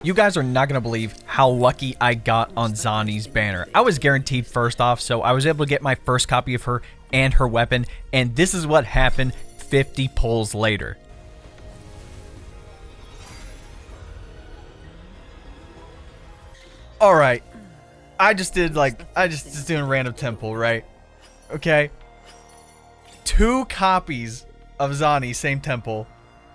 You guys are not going to believe how lucky I got on Zani's banner. I was guaranteed first off, so I was able to get my first copy of her and her weapon, and this is what happened 50 pulls later. Alright, I just doing random temple, right? Okay. 2 copies of Zani, same temple.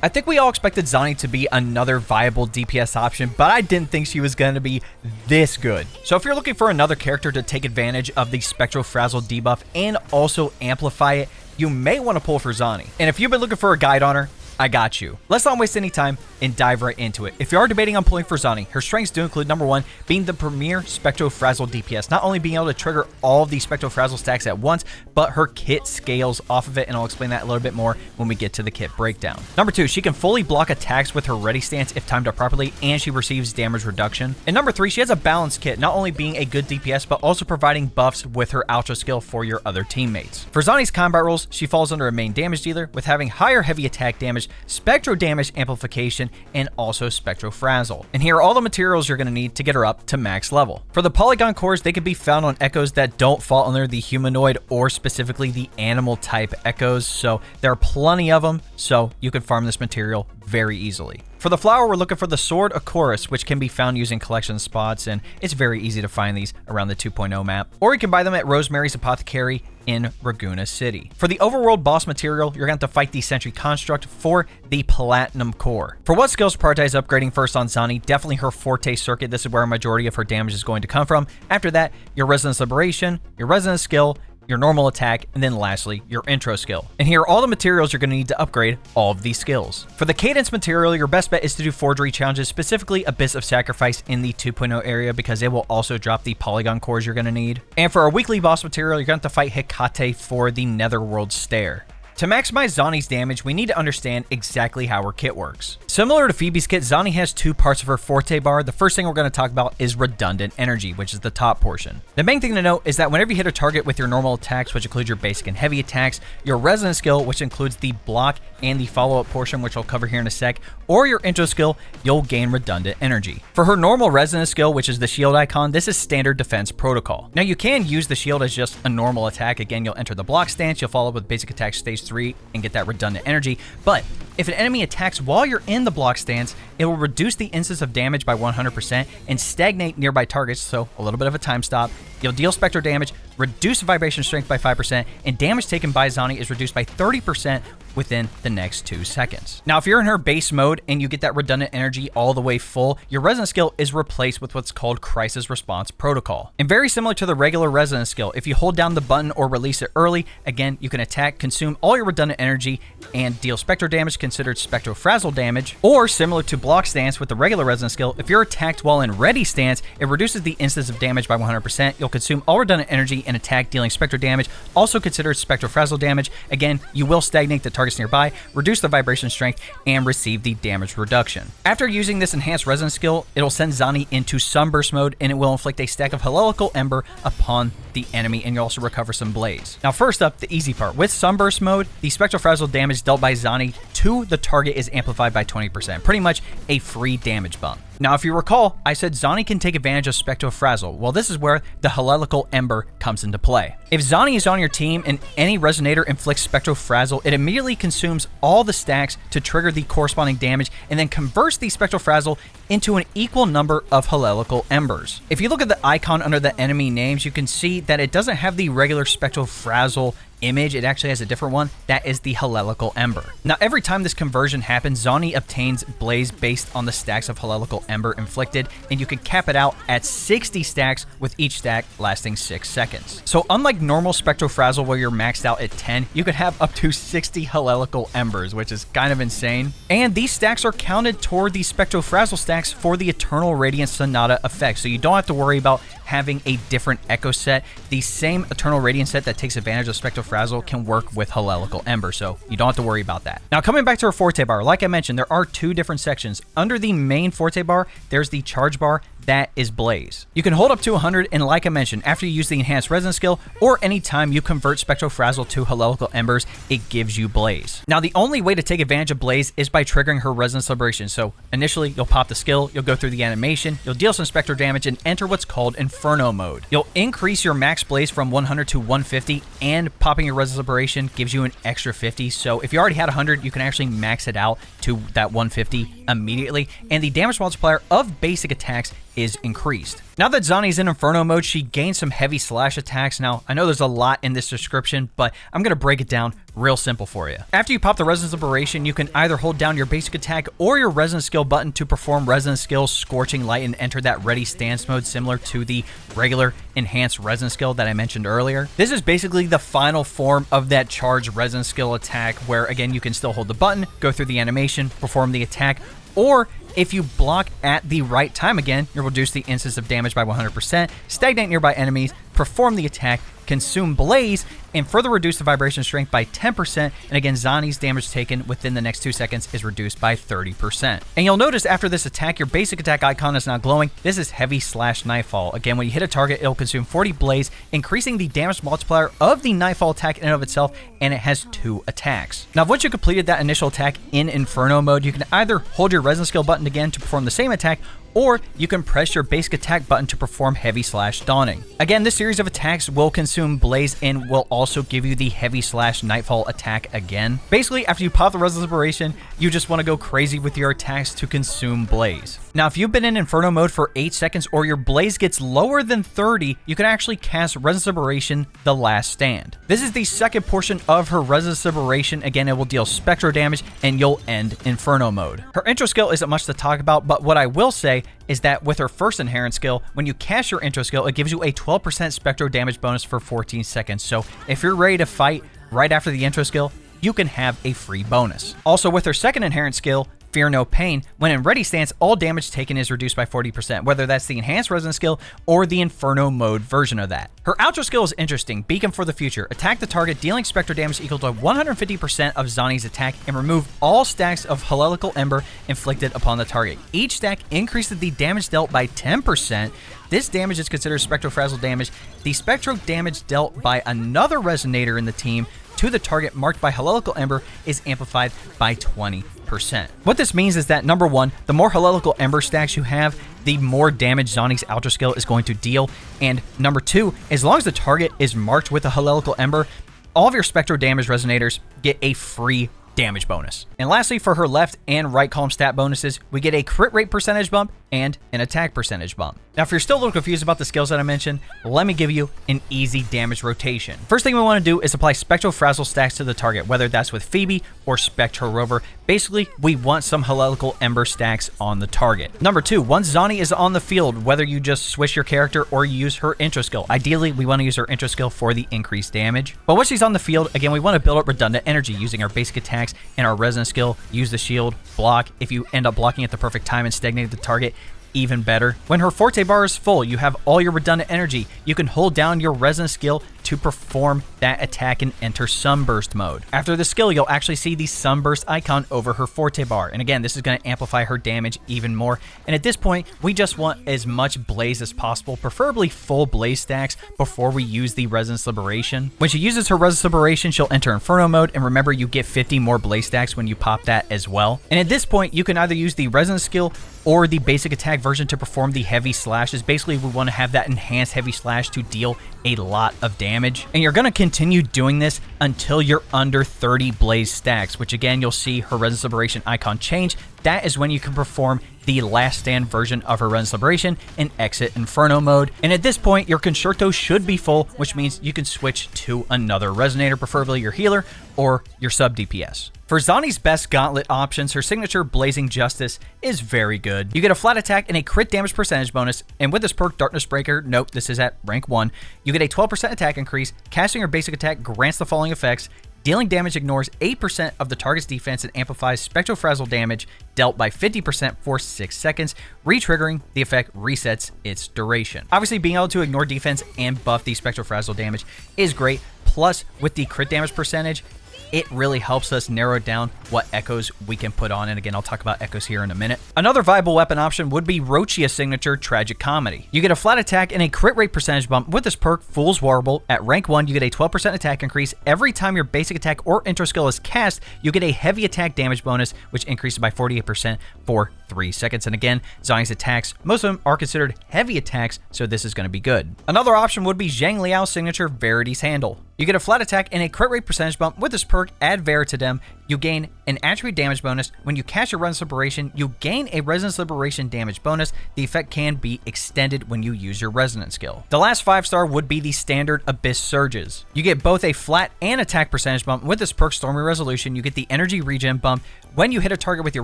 I think we all expected Zani to be another viable DPS option, but I didn't think she was going to be this good. So if you're looking for another character to take advantage of the Spectro Frazzle debuff and also amplify it, you may want to pull for Zani. And if you've been looking for a guide on her, I got you. Let's not waste any time and dive right into it. If you are debating on pulling for Zani, her strengths do include number 1, being the premier Spectro Frazzle DPS. Not only being able to trigger all of the Spectro Frazzle stacks at once, but her kit scales off of it, and I'll explain that a little bit more when we get to the kit breakdown. Number 2, she can fully block attacks with her ready stance if timed up properly, and she receives damage reduction. And number 3, she has a balanced kit, not only being a good DPS, but also providing buffs with her ultra skill for your other teammates. For Zani's combat roles, she falls under a main damage dealer with having higher heavy attack damage, Spectro damage amplification, and also Spectro Frazzle. And here are all the materials you're going to need to get her up to max level. For the polygon cores, they can be found on echoes that don't fall under the humanoid or specifically the animal type echoes, so there are plenty of them, so you can farm this material very easily. For the flower, we're looking for the Sword of Chorus, which can be found using collection spots, and it's very easy to find these around the 2.0 map. Or you can buy them at Rosemary's Apothecary in Raguna City. For the overworld boss material, you're going to have to fight the Sentry Construct for the Platinum Core. For what skills prioritize upgrading first on Zani, definitely her Forte circuit. This is where a majority of her damage is going to come from. After that, your Resonance Liberation, your Resonance skill, your normal attack, and then lastly, your intro skill. And here are all the materials you're going to need to upgrade all of these skills. For the cadence material, your best bet is to do forgery challenges, specifically Abyss of Sacrifice in the 2.0 area, because it will also drop the polygon cores you're going to need. And for our weekly boss material, you're going to have to fight Hecate for the Netherworld Stare. To maximize Zani's damage, we need to understand exactly how her kit works. Similar to Phoebe's kit, Zani has 2 parts of her Forte bar. The first thing we're going to talk about is redundant energy, which is the top portion. The main thing to note is that whenever you hit a target with your normal attacks, which includes your basic and heavy attacks, your resonance skill, which includes the block and the follow-up portion, which I'll cover here in a sec, or your intro skill, you'll gain redundant energy. For her normal resonance skill, which is the shield icon, this is standard defense protocol. Now you can use the shield as just a normal attack. Again, you'll enter the block stance, you'll follow up with basic attack stage 3 and get that redundant energy. But if an enemy attacks while you're in the block stance, it will reduce the instance of damage by 100% and stagnate nearby targets, so a little bit of a time stop. You'll deal Spectro damage, reduce vibration strength by 5%, and damage taken by Zani is reduced by 30% within the next 2 seconds. Now, if you're in her base mode and you get that redundant energy all the way full, your resonance skill is replaced with what's called Crisis Response Protocol. And very similar to the regular resonance skill, if you hold down the button or release it early, again, you can attack, consume all your redundant energy, and deal Spectro damage considered Spectro Frazzle damage. Or similar to block stance with the regular resonance skill, if you're attacked while in ready stance, it reduces the instance of damage by 100%. You'll consume all redundant energy and attack, dealing Spectro damage, also considered Spectro Frazzle damage. Again, you will stagnate the targets nearby, reduce the vibration strength, and receive the damage reduction. After using this enhanced resonance skill, it'll send Zani into Sunburst mode, and it will inflict a stack of Heliacal Ember upon the enemy, and you'll also recover some blaze. Now, first up, the easy part. With Sunburst mode, the Spectro Frazzle damage dealt by Zani to the target is amplified by 20%, pretty much a free damage bump. Now, if you recall, I said Zani can take advantage of Spectro Frazzle. Well, this is where the Heliacal Ember comes into play. If Zani is on your team and any resonator inflicts Spectro Frazzle, it immediately consumes all the stacks to trigger the corresponding damage and then converts the Spectro Frazzle into an equal number of Heliacal Embers. If you look at the icon under the enemy names, you can see that it doesn't have the regular Spectro Frazzle image. It actually has a different one. That is the Heliacal Ember. Now, every time this conversion happens, Zani obtains blaze based on the stacks of Heliacal Ember inflicted, and you can cap it out at 60 stacks, with each stack lasting 6 seconds. So unlike normal Spectro Frazzle where you're maxed out at 10, you could have up to 60 Heliacal Embers, which is kind of insane. And these stacks are counted toward the Spectro Frazzle stacks for the Eternal Radiance Sonata effect, so you don't have to worry about having a different echo set. The same Eternal Radiance set that takes advantage of Spectro Frazzle can work with Heliacal Ember, so you don't have to worry about that. Now, coming back to our Forte bar, like I mentioned, there are 2 different sections. Under the main Forte bar, there's the charge bar, that is Blaze. You can hold up to 100, and like I mentioned, after you use the enhanced resonance skill, or anytime you convert Spectro Frazzle to Heliacal Embers, it gives you Blaze. Now, the only way to take advantage of Blaze is by triggering her Resonance Liberation. So initially, you'll pop the skill, you'll go through the animation, you'll deal some Spectro damage, and enter what's called Inferno mode. You'll increase your max Blaze from 100 to 150, and popping your Resonance Liberation gives you an extra 50. So if you already had 100, you can actually max it out to that 150 immediately, and the damage multiplier of basic attacks is increased. Now that Zani's in Inferno mode, she gains some heavy slash attacks. Now, I know there's a lot in this description, but I'm going to break it down real simple for you. After you pop the Resonance Liberation, you can either hold down your basic attack or your Resonance skill button to perform Resonance skills, Scorching Light, and enter that ready stance mode similar to the regular enhanced Resonance skill that I mentioned earlier. This is basically the final form of that charged Resonance skill attack where, again, you can still hold the button, go through the animation, perform the attack, or if you block at the right time again, you'll reduce the instance of damage by 100%, stagnate nearby enemies, perform the attack, consume Blaze, and further reduce the vibration strength by 10%, and again, Zani's damage taken within the next 2 seconds is reduced by 30%. And you'll notice after this attack, your basic attack icon is now glowing. This is Heavy Slash Nightfall. Again, when you hit a target, it'll consume 40 Blaze, increasing the damage multiplier of the Nightfall attack in and of itself, and it has 2 attacks. Now, once you completed that initial attack in Inferno mode, you can either hold your Resonance skill button again to perform the same attack, or you can press your basic attack button to perform Heavy Slash Dawning. Again, this series of attacks will consume Blaze and will also give you the Heavy Slash Nightfall attack again. Basically, after you pop the Resonance Liberation, you just want to go crazy with your attacks to consume Blaze. Now, if you've been in Inferno mode for 8 seconds or your Blaze gets lower than 30, you can actually cast Resonance Liberation, The Last Stand. This is the second portion of her Resonance Liberation. Again, it will deal Spectro damage and you'll end Inferno mode. Her intro skill isn't much to talk about, but what I will say is that with her first inherent skill, when you cast your intro skill, it gives you a 12% Spectro damage bonus for 14 seconds. So if you're ready to fight right after the intro skill, you can have a free bonus. Also, with her second inherent skill, Fear No Pain, when in ready stance, all damage taken is reduced by 40%, whether that's the enhanced resonance skill or the Inferno mode version of that. Her outro skill is interesting. Beacon for the Future. Attack the target, dealing Spectro damage equal to 150% of Zani's attack, and remove all stacks of Heliacal Ember inflicted upon the target. Each stack increases the damage dealt by 10%. This damage is considered Spectro Frazzle damage. The Spectro damage dealt by another Resonator in the team to the target marked by Heliacal Ember is amplified by 20%. What this means is that, number one, the more Heliacal Ember stacks you have, the more damage Zani's outro skill is going to deal. And number two, as long as the target is marked with a Heliacal Ember, all of your Spectro damage Resonators get a free damage bonus. And lastly, for her left and right column stat bonuses, we get a crit rate percentage bump and an attack percentage bump. Now, if you're still a little confused about the skills that I mentioned, let me give you an easy damage rotation. First thing we want to do is apply Spectro Frazzle stacks to the target, whether that's with Phoebe or Spectro Rover. Basically, we want some Heliacal Ember stacks on the target. Number two, once Zani is on the field, whether you just switch your character or you use her intro skill. Ideally, we want to use her intro skill for the increased damage. But once she's on the field, again, we want to build up redundant energy using our basic attacks and our resonance skill. Use the shield, block. If you end up blocking at the perfect time and stagnate the target, even better. When her Forte bar is full, you have all your redundant energy. You can hold down your resonance skill to perform that attack and enter Sunburst mode. After the skill, you'll actually see the Sunburst icon over her Forte bar. And again, this is going to amplify her damage even more. And at this point, we just want as much Blaze as possible, preferably full Blaze stacks before we use the Resonance Liberation. When she uses her Resonance Liberation, she'll enter Inferno mode. And remember, you get 50 more Blaze stacks when you pop that as well. And at this point, you can either use the Resonance skill or the basic attack version to perform the heavy slashes. Basically, we want to have that enhanced heavy slash to deal a lot of damage. And you're going to continue doing this until you're under 30 Blaze stacks, which again, you'll see her Resonance Liberation icon change. That is when you can perform the Last Stand version of her Resonance Liberation and exit Inferno mode. And at this point, your Concerto should be full, which means you can switch to another Resonator, preferably your healer or your sub DPS. For Zani's best gauntlet options, her signature Blazing Justice is very good. You get a flat attack and a crit damage percentage bonus, and with this perk, Darkness Breaker, note this is at rank 1, you get a 12% attack increase. Casting your basic attack grants the following effects. Dealing damage ignores 8% of the target's defense and amplifies Spectro Frazzle damage dealt by 50% for 6 seconds. Re-triggering, the effect resets its duration. Obviously, being able to ignore defense and buff the Spectro Frazzle damage is great. Plus, with the crit damage percentage, it really helps us narrow down what echoes we can put on. And again, I'll talk about echoes here in a minute. Another viable weapon option would be Rochia's signature Tragic Comedy. You get a flat attack and a crit rate percentage bump with this perk, Fool's Warble. At rank 1, you get a 12% attack increase. Every time your basic attack or intro skill is cast, you get a heavy attack damage bonus, which increases by 48% for 3 seconds. And again, Zani's attacks, most of them are considered heavy attacks, so this is going to be good. Another option would be Zhang Liao's signature Verity's Handle. You get a flat attack and a crit rate percentage bump with this perk, Add Ver to them. You gain an attribute damage bonus. When you cast your Resonance Liberation, you gain a Resonance Liberation damage bonus. The effect can be extended when you use your Resonance skill. The last 5-star would be the standard Abyss Surges. You get both a flat and attack percentage bump with this perk, Stormy Resolution. You get the energy regen bump. When you hit a target with your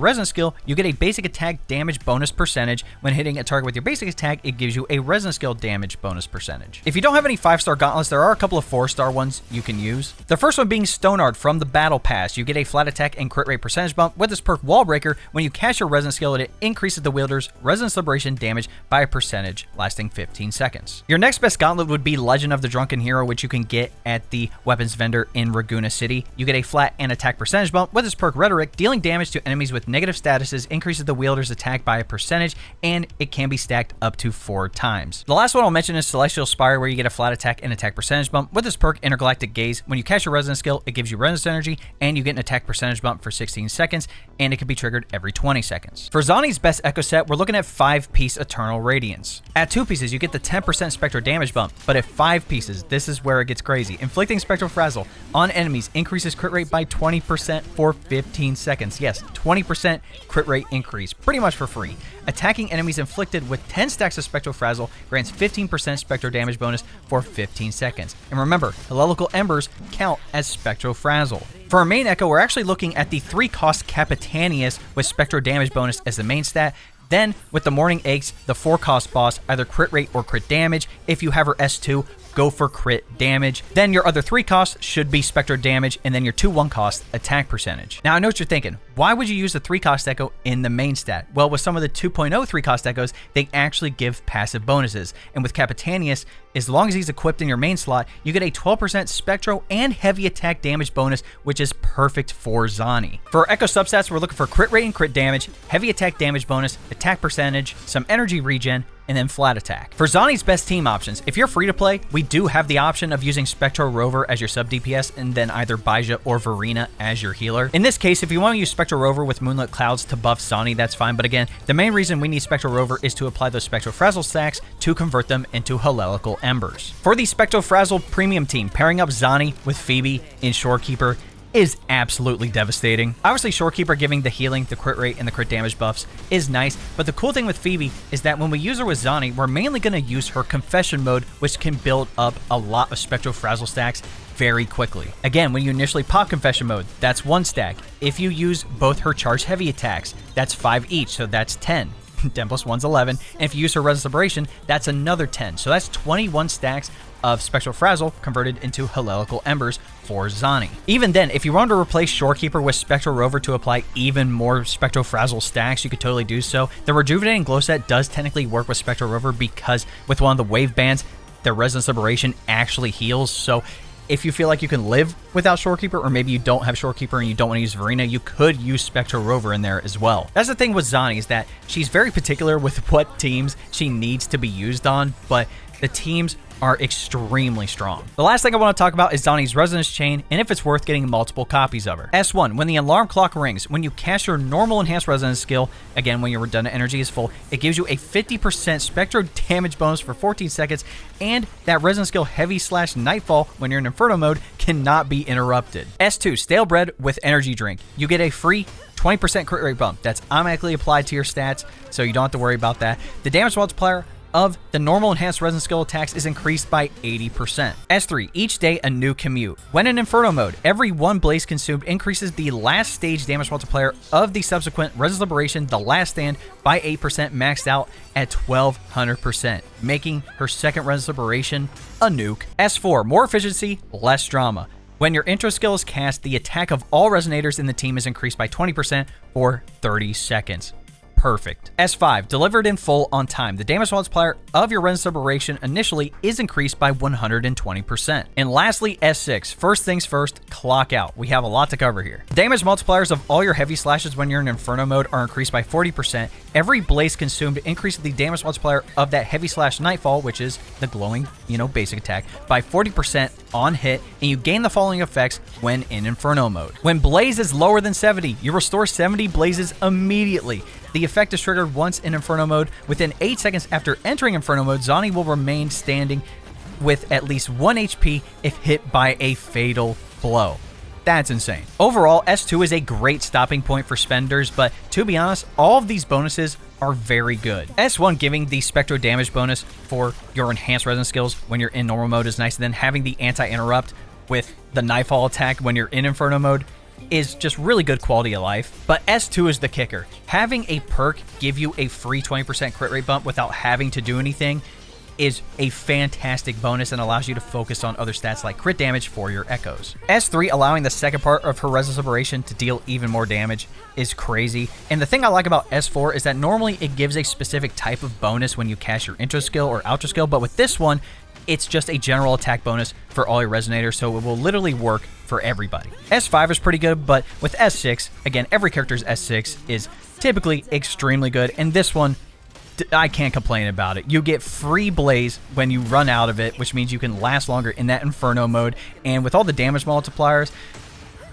Resonance skill, you get a basic attack damage bonus percentage. When hitting a target with your basic attack, it gives you a Resonance skill damage bonus percentage. If you don't have any 5-star gauntlets, there are a couple of 4-star ones you can use. The first one being Stonard from the Battle Pass. You get a flat attack and crit rate percentage bump with this perk, Wall Breaker. When you cast your Resonance skill, it increases the wielder's Resonance Liberation damage by a percentage, lasting 15 seconds. Your next best gauntlet would be Legend of the Drunken Hero, which you can get at the weapons vendor in Raguna City. You get a flat and attack percentage bump with this perk, Rhetoric. Dealing damage to enemies with negative statuses increases the wielder's attack by a percentage, and it can be stacked up to 4 times. The last one I'll mention is Celestial Spire, where you get a flat attack and attack percentage bump with this perk, Intergalactic Gaze. When you cast your Resonance skill, it gives you Resonance energy, and you get an attack percentage bump for 16 seconds, and it can be triggered every 20 seconds. For Zani's best echo set, we're looking at 5-piece Eternal Radiance. At 2 pieces, you get the 10% Spectral damage bump, but at 5 pieces, this is where it gets crazy. Inflicting Spectral Frazzle on enemies increases crit rate by 20% for 15 seconds. Yes, 20% crit rate increase, pretty much for free. Attacking enemies inflicted with 10 stacks of Spectral Frazzle grants 15% Spectral damage bonus for 15 seconds. And remember, Heliacal Embers count as Spectral Frazzle. For our main echo, we're actually looking at the 3-cost Capitaneus with Spectral damage bonus as the main stat. Then, with the Morning Eggs, the 4-cost boss, either crit rate or crit damage. If you have her S2, go for crit damage. Then your other 3 costs should be Spectral damage, and then your 2 1-cost attack percentage. Now I know what you're thinking, why would you use the 3-cost echo in the main stat? Well, with some of the 2.0 3-cost echoes, they actually give passive bonuses. And with Capitaneus, as long as he's equipped in your main slot, you get a 12% Spectral and heavy attack damage bonus, which is perfect for Zani. For our echo substats, we're looking for crit rate and crit damage, heavy attack damage bonus, attack percentage, some energy regen, and then flat attack. For Zani's best team options, if you're free to play, we do have the option of using Spectro Rover as your sub DPS and then either Baija or Verena as your healer. In this case, if you want to use Spectro Rover with Moonlit Clouds to buff Zani, that's fine. But again, the main reason we need Spectro Rover is to apply those Spectro Frazzle stacks to convert them into Heliacal Embers. For the Spectro Frazzle premium team, pairing up Zani with Phoebe in Shorekeeper is absolutely devastating. Obviously, Shorekeeper giving the healing, the crit rate, and the crit damage buffs is nice, but the cool thing with Phoebe is that when we use her with Zani, we're mainly going to use her Confession mode, which can build up a lot of Spectro Frazzle stacks very quickly. Again, when you initially pop Confession mode, that's 1 stack. If you use both her charge heavy attacks, that's 5 each, so that's 10. 10 plus 1's 11, and if you use her Resonance Liberation, that's another 10. So that's 21 stacks of Spectral Frazzle converted into Heliacal Embers for Zani. Even then, if you wanted to replace Shorekeeper with Spectral Rover to apply even more Spectral Frazzle stacks, you could totally do so. The Rejuvenating Glow set does technically work with Spectral Rover because with one of the wave bands, the Resonance Liberation actually heals, so if you feel like you can live without Shorekeeper, or maybe you don't have Shorekeeper and you don't want to use Verena, you could use Spectral Rover in there as well. That's the thing with Zani, is that she's very particular with what teams she needs to be used on, but the teams are extremely strong. The last thing I want to talk about is Zani's Resonance Chain, and if it's worth getting multiple copies of her. S1, when the alarm clock rings, when you cast your normal enhanced resonance skill, again, when your redundant energy is full, it gives you a 50% Spectro damage bonus for 14 seconds, and that resonance skill Heavy/Nightfall, when you're in Inferno mode, cannot be interrupted. S2, Stale Bread with Energy Drink. You get a free 20% crit rate bump. That's automatically applied to your stats, so you don't have to worry about that. The damage multiplier of the normal enhanced resonance skill attacks is increased by 80%. S3, each day a new commute. When in Inferno mode, every 1 blaze consumed increases the last stage damage multiplier of the subsequent Resonance Liberation, the last stand, by 8%, maxed out at 1200%, making her second Resonance Liberation a nuke. S4, more efficiency, less drama. When your intro skill is cast, the attack of all resonators in the team is increased by 20% for 30 seconds. perfect. S5, delivered in full on time. The damage multiplier of your Resonance Aberration initially is increased by 120%. And lastly, S6, first things first, clock out. We have a lot to cover here. Damage multipliers of all your heavy slashes when you're in Inferno mode are increased by 40%. Every blaze consumed increases the damage multiplier of that heavy slash Nightfall, which is the glowing, basic attack, by 40% on hit, and you gain the following effects when in Inferno mode. When blaze is lower than 70, you restore 70 blazes immediately. The effect is triggered once in Inferno mode. Within 8 seconds after entering Inferno mode, Zani will remain standing with at least 1 HP if hit by a fatal blow. That's insane. Overall, S2 is a great stopping point for spenders, but to be honest, all of these bonuses are very good. S1 giving the Spectro damage bonus for your enhanced resonance skills when you're in normal mode is nice, and then having the anti-interrupt with the Nightfall attack when you're in Inferno mode is just really good quality of life. But S2 is the kicker. Having a perk give you a free 20% crit rate bump without having to do anything is a fantastic bonus and allows you to focus on other stats like crit damage for your echoes. S3 allowing the second part of her Resonance Aberration to deal even more damage is crazy. And the thing I like about S4 is that normally it gives a specific type of bonus when you cast your intro skill or outro skill, but with this one, it's just a general attack bonus for all your resonators, so it will literally work for everybody. S5 is pretty good, but with S6, again, every character's S6 is typically extremely good, and this one, I can't complain about it. You get free blaze when you run out of it, which means you can last longer in that Inferno mode, and with all the damage multipliers,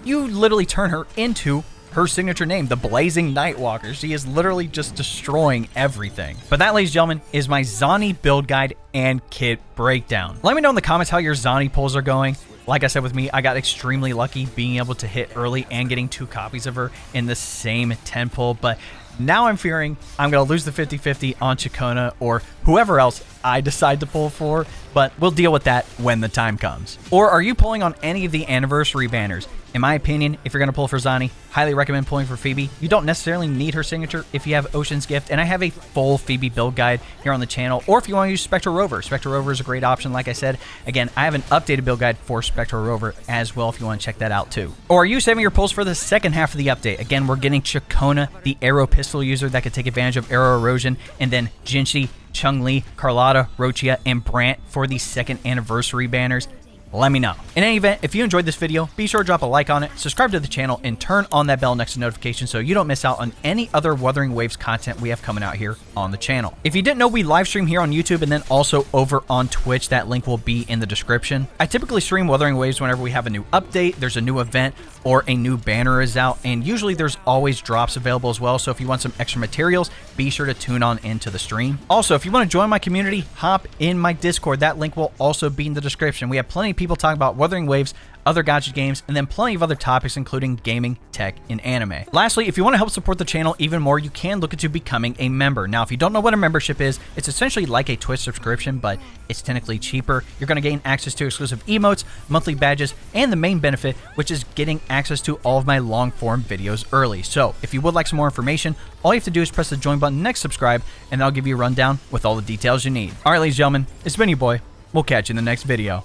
you literally turn her into her signature name, the Blazing Nightwalker. She is literally just destroying everything. But that, ladies and gentlemen, is my Zani build guide and kit breakdown. Let me know in the comments how your Zani pulls are going. Like I said with me, I got extremely lucky being able to hit early and getting 2 copies of her in the same 10 pull, but now I'm fearing I'm going to lose the 50-50 on Chacona or whoever else I decide to pull for, but we'll deal with that when the time comes. Or are you pulling on any of the anniversary banners? In my opinion, if you're going to pull for Zani, highly recommend pulling for Phoebe. You don't necessarily need her signature if you have Ocean's Gift, and I have a full Phoebe build guide here on the channel, or if you want to use Spectro Rover. Spectro Rover is a great option, like I said. Again, I have an updated build guide for Spectro Rover as well if you want to check that out too. Or are you saving your pulls for the second half of the update? Again, we're getting Chacona, the arrow pistol user that could take advantage of arrow erosion, and then Jinxie, Chun-Li, Carlotta, Rochia, and Brant for the second anniversary banners. Let me know. In any event, if you enjoyed this video, be sure to drop a like on it, subscribe to the channel, and turn on that bell next to notifications so you don't miss out on any other Wuthering Waves content we have coming out here on the channel. If you didn't know, we live stream here on YouTube and then also over on Twitch. That link will be in the description. I typically stream Wuthering Waves whenever we have a new update, there's a new event, or a new banner is out, and usually there's always drops available as well, so if you want some extra materials, be sure to tune on into the stream. Also, if you want to join my community, hop in my Discord. That link will also be in the description. We have plenty of people talking about Wuthering Waves, other gacha games, and then plenty of other topics including gaming, tech, and anime. Lastly, if you want to help support the channel even more, you can look into becoming a member. Now, if you don't know what a membership is, it's essentially like a Twitch subscription, but it's technically cheaper. You're going to gain access to exclusive emotes, monthly badges, and the main benefit, which is getting access to all of my long-form videos early. So, if you would like some more information, all you have to do is press the join button next subscribe, and I'll give you a rundown with all the details you need. Alright, ladies and gentlemen, it's been your boy. We'll catch you in the next video.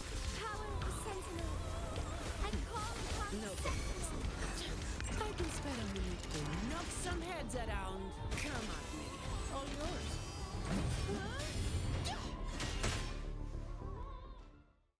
Knock some heads around. Come at me. All yours.